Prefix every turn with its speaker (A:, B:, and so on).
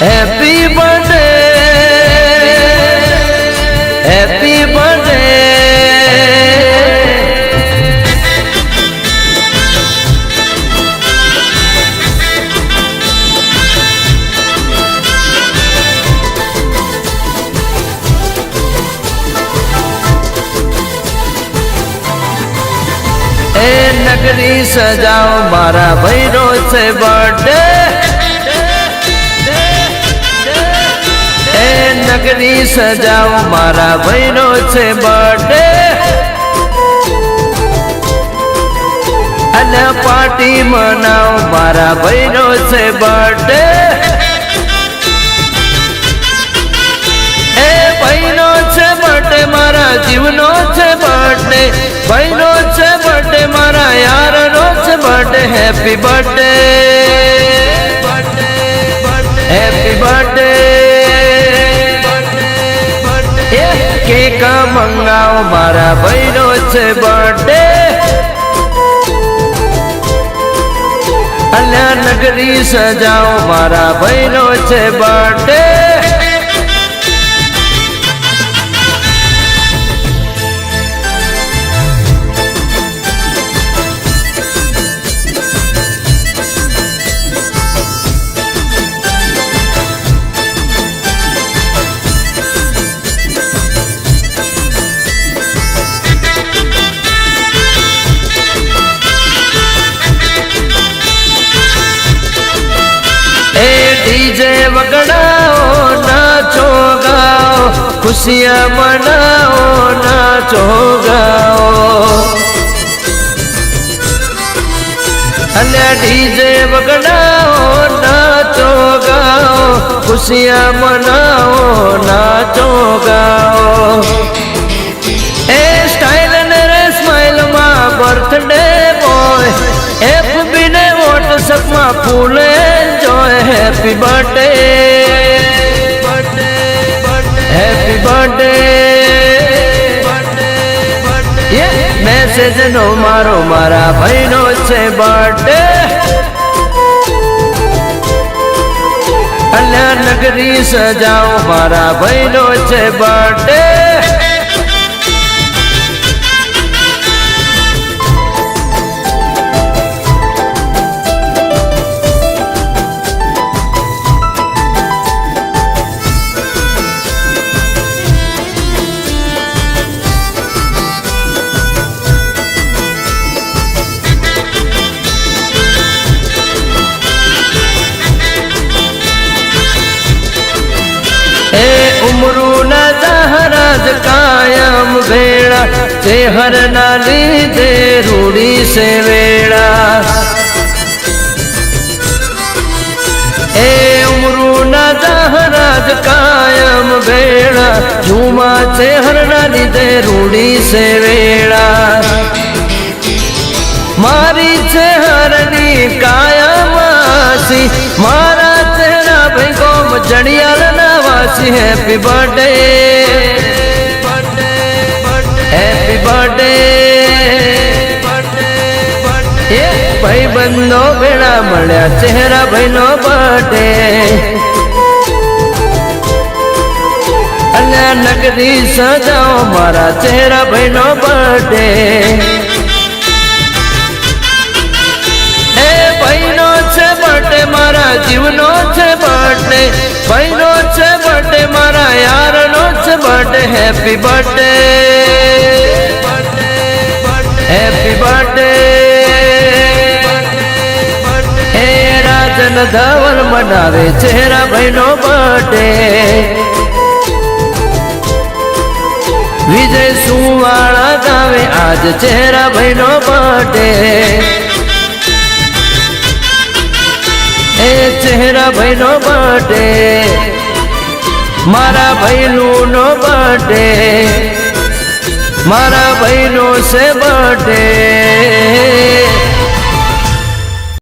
A: Happy birthday happy birthday. नगरी सजाओ मारा भैरो से बर्थडे। नगरी सजाओ मारा भैरो से बर्थडे। अने पार्टी मनाओ मारा भैरो से बर्थडे। भैरो से बर्थडे मारा जीवनो से बर्थडे। भैरो से बर्थडे मारा यार रोज birthday. Happy birthday happy birthday. Cake मंगाओ मारा भैरो से बर्थडे। अल्या नगरी सजाओ मारा भैरो से बर्थडे। डीजे वगड़ाओ नाचो गाओ खुशियाँ मनाओ नाचो गाओ। अल्या डीजे वगड़ाओ नाचो गाओ खुशियाँ मनाओ नाचो गाओ। स्टाइल ने स्माइल मा बर्थडे बॉय। एफबी ने व्हाट्सएप मा full enjoy. Happy birthday happy birthday. ये मैसेज नो मारो मारा भैरो से बर्थडे। अल्या नगरी सजाओ मारा भैरो से बर्थडे। उमरू न जहराज कायम भेड़ा। चेहर नाली दे रूड़ी से वेड़ा। उमरू न जहराज कायम भेड़ा। झूमा चेहर नाली दे रूड़ी से वेड़ा। मारी चेहरनी कायम आसी मारा चेहरा भाई गोम जड़ियाल नवासी। Happy birthday happy birthday. भाई बंदो भेड़ा मळ्या चेहरा भाईनो बर्थडे। अल्या नगरी सजाओ मारा चेहरा भाईनो बर्थडे। भैरो से बर्थडे मारा जीवनो से बर्थडे। भैरो से बर्थडे मारा यार नो से birthday. Happy birthday happy birthday. Rajan Dhaval मनावे चेहरा भाईनो बर्थडे। विजय सुवाड़ा गावे आज चेहरा भाईनो बर्थडे। चेहरा भाईनो बर्थडे मारा भैलू नो बर्थडे। मारा भैलो से बर्थडे।